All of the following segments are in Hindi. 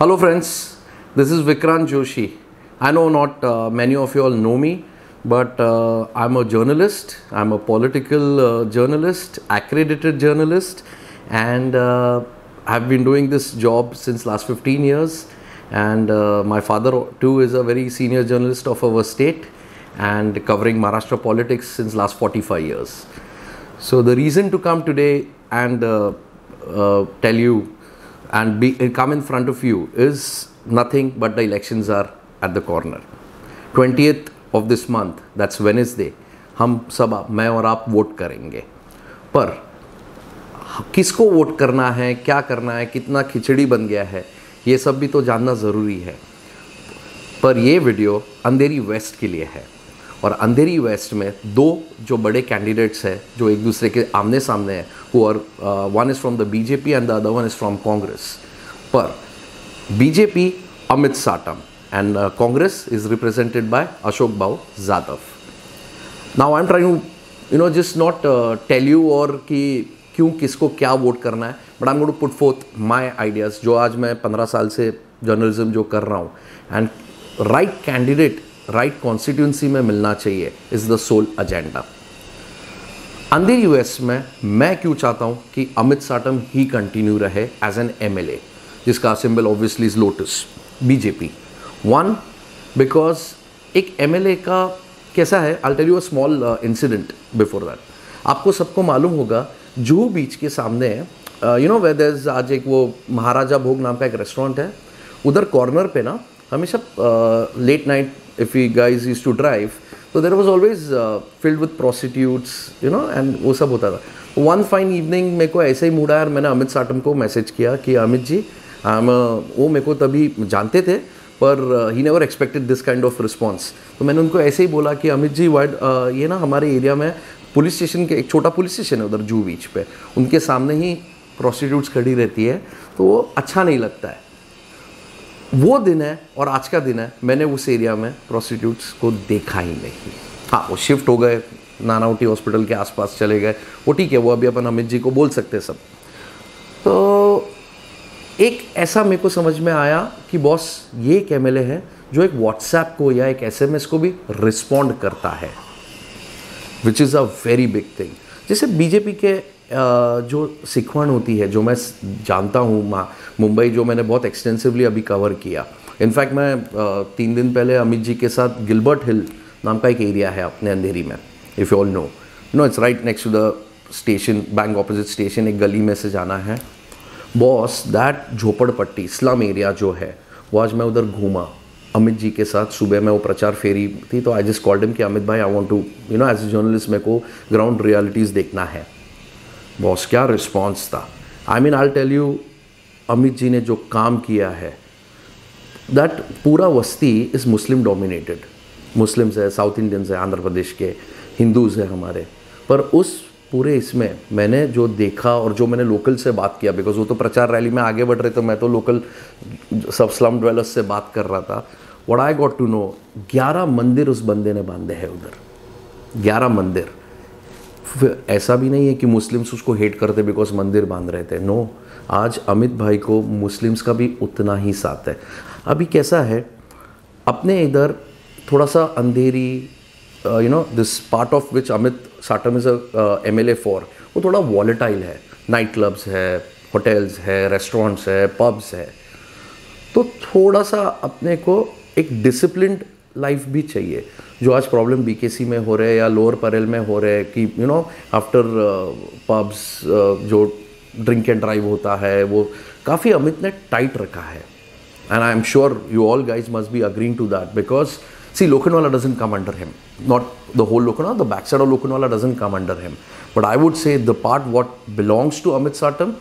Hello friends, this is Vikrant Joshi. I know not many of you all know me, but I'm a journalist. I'm a political journalist, accredited journalist, and I've been doing this job since last 15 years. And my father too is a very senior journalist of our state and covering Maharashtra politics since last 45 years. So the reason to come today and tell you and come in front of you is nothing but the elections are at the corner. 20th of this month, that's Wednesday, हम सब मैं और आप वोट करेंगे. पर किसको वोट करना है, क्या करना है, कितना खिचड़ी बन गया है, ये सब भी तो जानना ज़रूरी है. पर ये वीडियो अंधेरी वेस्ट के लिए है और अंधेरी वेस्ट में दो जो बड़े कैंडिडेट्स हैं जो एक दूसरे के आमने सामने हैं, और one is from the BJP and the other one is from Congress. पर BJP Amit Satam and Congress is represented by Ashok Babu Jadhav. Now I am trying to just not tell you और कि क्यों किसको क्या वोट करना है, but I am going to put forth my ideas जो आज मैं 15 साल से जर्नलिज्म जो कर रहा हूँ. And right candidate right constituency में मिलना चाहिए is the sole agenda. Andheri west में मैं क्यों चाहता हूँ कि अमित साटम ही कंटिन्यू रहे एज एन एमएलए, जिसका symbol obviously is lotus, BJP. One, because एक एमएलए का कैसा है, I tell you a small incident before that. आपको सबको मालूम होगा जुहू बीच के सामने वेयर देयर इज आज एक वो महाराजा भोग नाम का एक रेस्टोरेंट है. उधर कॉर्नर पे ना हमेशा late night if you guys used to drive, so there was always filled with prostitutes, and वो सब होता था. One fine evening मेरे को ऐसे ही मूड आया और मैंने अमित साटम को मैसेज किया कि अमित जी, वो मेरे को तभी जानते थे पर he never expected this kind of response. तो मैंने उनको ऐसे ही बोला कि अमित जी ये ना हमारे एरिया में पुलिस स्टेशन के एक छोटा पुलिस स्टेशन है उधर जूहू बीच पे, उनके सामने ही प्रोस्टिट्यूट्स खड़ी रहती है, तो वो अच्छा नहीं लगता है. वो दिन है और आज का दिन है, मैंने उस एरिया में प्रोस्टिट्यूट्स को देखा ही नहीं. हाँ, वो शिफ्ट हो गए, नानावटी हॉस्पिटल के आसपास चले गए, वो ठीक है, वो अभी अपन अमित जी को बोल सकते सब. तो एक ऐसा मेरे को समझ में आया कि बॉस ये एक एमएलए है जो एक व्हाट्सएप को या एक एसएमएस को भी रिस्पॉन्ड करता है, विच is a very big thing. जैसे बीजेपी के जो सिखवण होती है, जो मैं जानता हूँ, मुंबई जो मैंने बहुत एक्सटेंसिवली अभी कवर किया. इनफैक्ट मैं 3 दिन पहले अमित जी के साथ गिलबर्ट हिल नाम का एक एरिया है अपने अंधेरी में, if you all know it's right next to the station, bank opposite station, एक गली में से जाना है. बॉस दैट झोपड़पट्टी स्लम एरिया जो है, वो आज मैं उधर घूमा अमित जी के साथ. सुबह में वो प्रचार फेरी थी, तो आई जस्ट कॉल्ड हिम कि अमित भाई I want to as a journalist मेरे को ग्राउंड रियलिटीज़ देखना है. बॉस क्या रिस्पॉन्स था. I mean I tell you, Amit ji ने जो काम किया है, दैट पूरा वस्ती इज़ मुस्लिम डोमिनेटेड. मुस्लिम्स है, साउथ इंडियंस है, आंध्र प्रदेश के हिंदूज़ है हमारे. पर उस पूरे इसमें मैंने जो देखा और जो मैंने लोकल से बात किया, बिकॉज वो तो प्रचार रैली में आगे बढ़ रहे, तो मैं तो लोकल सब स्लम ड्वेलर्स से बात कर रहा था. What I got to know, 11 मंदिर उस बंदे ने बांधे हैं उधर, 11 मंदिर. ऐसा भी नहीं है कि मुस्लिम्स उसको हेट करते बिकॉज मंदिर बांध रहे थे. नो, आज अमित भाई को मुस्लिम्स का भी उतना ही साथ है. अभी कैसा है, अपने इधर थोड़ा सा Andheri, this part of which Amit Satam is a MLA for, वो थोड़ा वॉलेटाइल है. नाइट क्लब्स है, होटल्स है, रेस्टोरेंट्स है, पब्स है. तो थोड़ा सा अपने को एक डिसिप्लिन्ड लाइफ भी चाहिए. जो आज प्रॉब्लम बीकेसी में हो रहे हैं या लोअर परेल में हो रहे हैं कि आफ्टर पब्स जो ड्रिंक एंड ड्राइव होता है, वो काफ़ी अमित ने टाइट रखा है. And I am sure you all guys must be agreeing to that, because see Lokhandwala doesn't come under him, not the whole Lokhandwala, the back side of Lokhandwala doesn't come under him, but I would say the part what belongs to Amit Satam,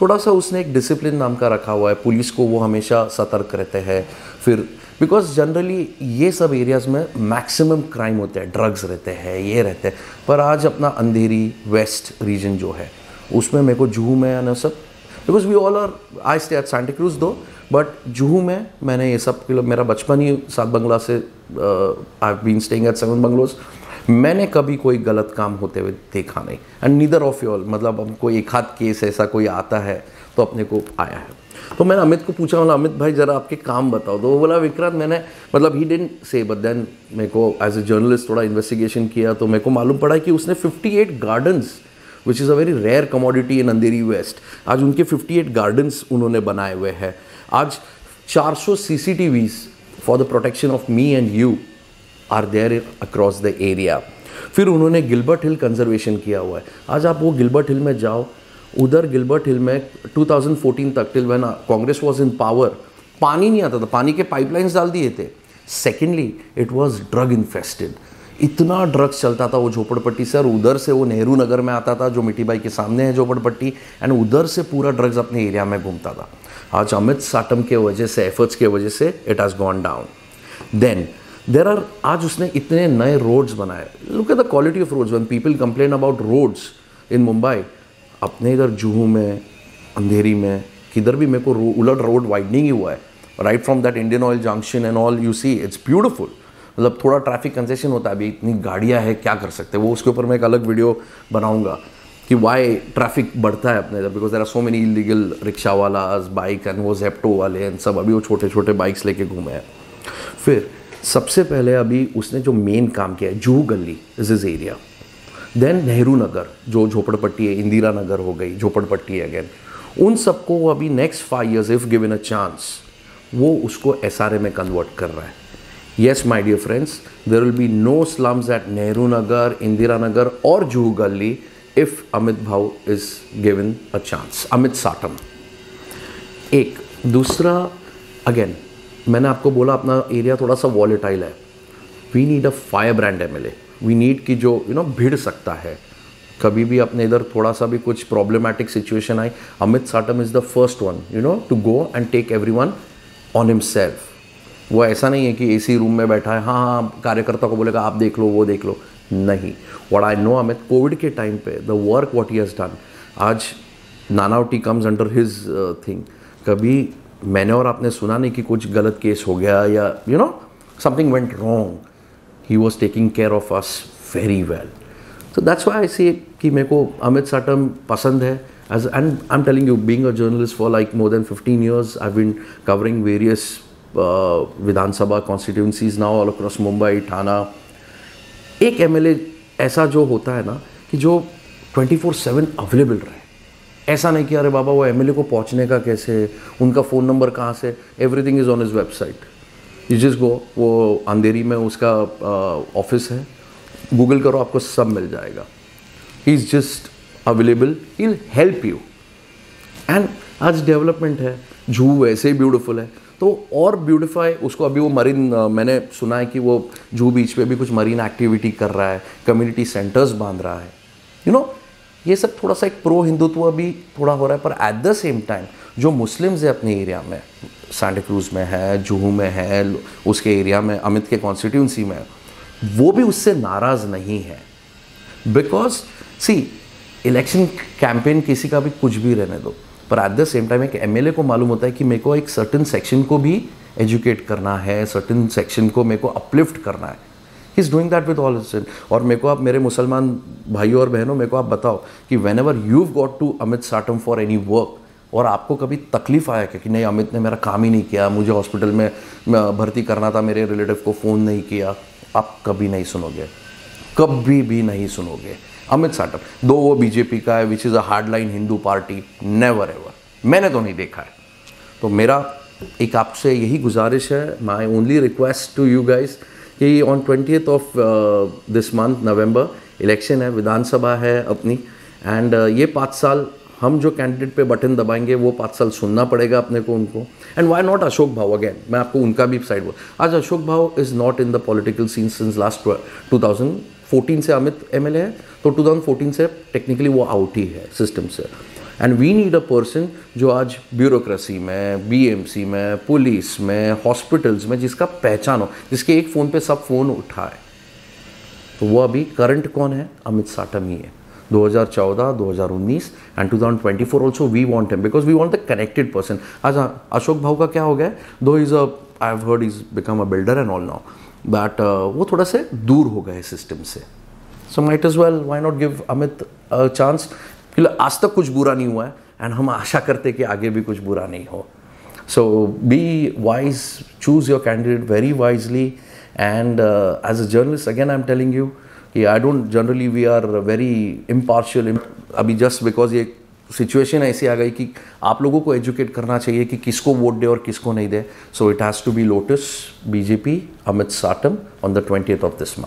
थोड़ा सा उसने एक डिसिप्लिन नाम का रखा हुआ है. पुलिस को वो हमेशा सतर्क रहते हैं. फिर बिकॉज जनरली ये सब एरियाज़ में मैक्सिमम क्राइम होते हैं, ड्रग्स रहते हैं, ये रहते हैं. पर आज अपना अंधेरी वेस्ट रीजन जो है, उसमें मेरे को जुहू में आना सब, because we all are, I stay at Santa Cruz though, but Juhu में मैंने ये सब, मेरा बचपन ही 7 बंगला से, I have been staying at 7 bungalows. मैंने कभी कोई गलत काम होते हुए देखा नहीं. And neither of you all, मतलब हमको एक हाथ केस ऐसा कोई आता है तो अपने को आया है। तो मैंने अमित को पूछा, बोला अमित भाई ज़रा आपके काम बताओ। तो वो बोला विक्रांत मैंने मतलब he didn't say, but then मेरे को एज ए जर्नलिस्ट थोड़ा इन्वेस्टिगेशन किया तो मेरे को मालूम पड़ा कि उसने 58 gardens which is a very rare commodity in Andheri west, आज उनके 58 गार्डन्स उन्होंने बनाए हुए हैं। आज 400 CCTVs for the protection of me and you are there across the area. फिर उन्होंने गिलबर्ट हिल कंजर्वेशन किया हुआ है। आज आप वो गिलबर्ट हिल में जाओ, उधर गिलबर्ट हिल में 2014 तक till when Congress was in power पानी नहीं आता था, पानी के पाइपलाइंस डाल दिए थे। Secondly it was drug infested, इतना ड्रग्स चलता था वो झोपड़पट्टी से, और उधर से वो नेहरू नगर में आता था जो मिट्टी बाई के सामने है झोपड़पट्टी, एंड उधर से पूरा ड्रग्स अपने एरिया में घूमता था। आज अमित साटम के वजह से, एफर्ट्स के वजह से it has gone down. Then there are, आज उसने इतने नए रोड्स बनाए। Look at the quality of roads. When people complain about roads in Mumbai, अपने इधर जुहू में, अंधेरी में, किधर भी मेरे को उलट रोड वाइडनिंग ही हुआ है, right from that Indian oil junction and all, you see it's beautiful. मतलब थोड़ा ट्रैफिक कंसेशन होता है, अभी इतनी गाड़ियाँ हैं, क्या कर सकते हैं, वो उसके ऊपर मैं एक अलग वीडियो बनाऊंगा कि वाई ट्रैफिक बढ़ता है अपने इधर, because there are so many illegal rickshaw वालाज, बाइक एंड वो जेप्टो वाले एंड सब, अभी वो छोटे छोटे बाइक्स लेके घूमे हैं। फिर सबसे पहले अभी उसने जो मेन काम किया है, Juhu Galli is is area, then Nehru Nagar जो झोपड़पट्टी है, इंदिरा नगर हो गई झोपड़पट्टी है अगेन, उन सबको वो अभी next 5 years if given a chance वो उसको SRA में कन्वर्ट कर रहा है। Yes, my dear friends, there will be no slums at Nehru Nagar, Indira Nagar or Juhu Gully if Amit Bhau is given a chance. Amit Satam. एक दूसरा, अगेन मैंने आपको बोला अपना एरिया थोड़ा सा वॉलेटाइल है। We need a firebrand MLA. We need कि जो भिड़ सकता है कभी भी अपने इधर थोड़ा सा भी कुछ प्रॉब्लमेटिक सिचुएशन आई, Amit Satam is the first one to go and take everyone on himself. वो ऐसा नहीं है कि AC रूम में बैठा है, हाँ कार्यकर्ता को बोलेगा आप देख लो वो देख लो, नहीं। What I know Amit, Covid के टाइम पे the work what he has done, आज Nanavati comes under his thing. कभी मैंने और आपने सुना नहीं कि कुछ गलत केस हो गया या something went wrong. He was taking care of us very well. So that's why I say कि मेरे को अमित साटम पसंद है। And I am telling you, being a journalist for like more than 15 years, I have been covering various Vidhan Sabha constituencies now all across Mumbai, Thane. एक MLA ऐसा जो होता है ना कि जो 24/7 अवेलेबल रहे। ऐसा नहीं कि अरे बाबा वो MLA को पहुंचने का कैसे, उनका फ़ोन नंबर कहाँ से, everything is on his website. You just go, वो अंधेरी में उसका ऑफिस है, गूगल करो आपको सब मिल जाएगा। He is just available, he will help you. And आज डेवलपमेंट है, जुहू वैसे ही ब्यूटीफुल है तो और ब्यूटीफाई उसको। अभी वो मरीन, मैंने सुना है कि वो जुहू बीच पे भी कुछ मरीन एक्टिविटी कर रहा है, कम्युनिटी सेंटर्स बांध रहा है। ये सब थोड़ा सा एक प्रो हिंदुत्व अभी थोड़ा हो रहा है, पर एट द सेम टाइम जो मुस्लिम्स है अपने एरिया में, सांता क्रूज में है, जुहू में है, उसके एरिया में, अमित के कॉन्स्टिट्यूंसी में, वो भी उससे नाराज़ नहीं है। बिकॉज सी, इलेक्शन कैंपेन किसी का भी कुछ भी रहने दो, पर एट द सेम टाइम एक MLA को मालूम होता है कि मेरे को एक सर्टन सेक्शन को भी एजुकेट करना है, सर्टन सेक्शन को मेरे को अपलिफ्ट करना है। He is doing that with all his. और मेरे को आप, मेरे मुसलमान भाइयों और बहनों, मेरे को आप बताओ कि whenever you got to Amit Satam for any work, और आपको कभी तकलीफ आया कि नहीं अमित ने मेरा काम ही नहीं किया, मुझे हॉस्पिटल में भर्ती करना था, मेरे रिलेटिव को फ़ोन नहीं किया, आप कभी नहीं सुनोगे, कभी भी नहीं सुनोगे अमित साटम। दो वो BJP का है विच is a hardline Hindu party, never ever, मैंने तो नहीं देखा है। तो मेरा एक आपसे यही गुजारिश है, my only request to you guys, कि on 20th of this month November election है, विधानसभा है अपनी, एंड ये 5 साल हम जो कैंडिडेट पे बटन दबाएंगे वो 5 साल सुनना पड़ेगा अपने को उनको। एंड वाई नॉट अशोक भाव, अगेन मैं आपको उनका भी साइड बोल, आज Ashok Bhav is not in the political scene since last 2014 से अमित MLA है, तो 2014 से टेक्निकली वो आउट ही है सिस्टम से। And we need a person जो आज ब्यूरोक्रेसी में, BMC में, पुलिस में, हॉस्पिटल्स में जिसका पहचान हो, जिसके एक फ़ोन पे सब फ़ोन उठाए। तो वो अभी करंट कौन है? अमित साटम ही है। 2014, 2019 and 2024 also we want him because we want the connected person. आज अशोक भाव का क्या हो गया, though is I have heard is become a builder and all now, but वो थोड़ा से दूर हो गए सिस्टम से। So might as well why not give Amit chance. आज तक कुछ बुरा नहीं हुआ है, एंड हम आशा करते कि आगे भी कुछ बुरा नहीं हो. So be wise, choose your candidate very wisely, and as a journalist, again I'm telling you, I don't generally, we are very impartial. अभी just because ये सिचुएशन ऐसी आ गई कि आप लोगों को एजुकेट करना चाहिए कि किसको वोट दे और किसको नहीं दे. So it has to be lotus, BJP, Amit Satam on the 20th of this month.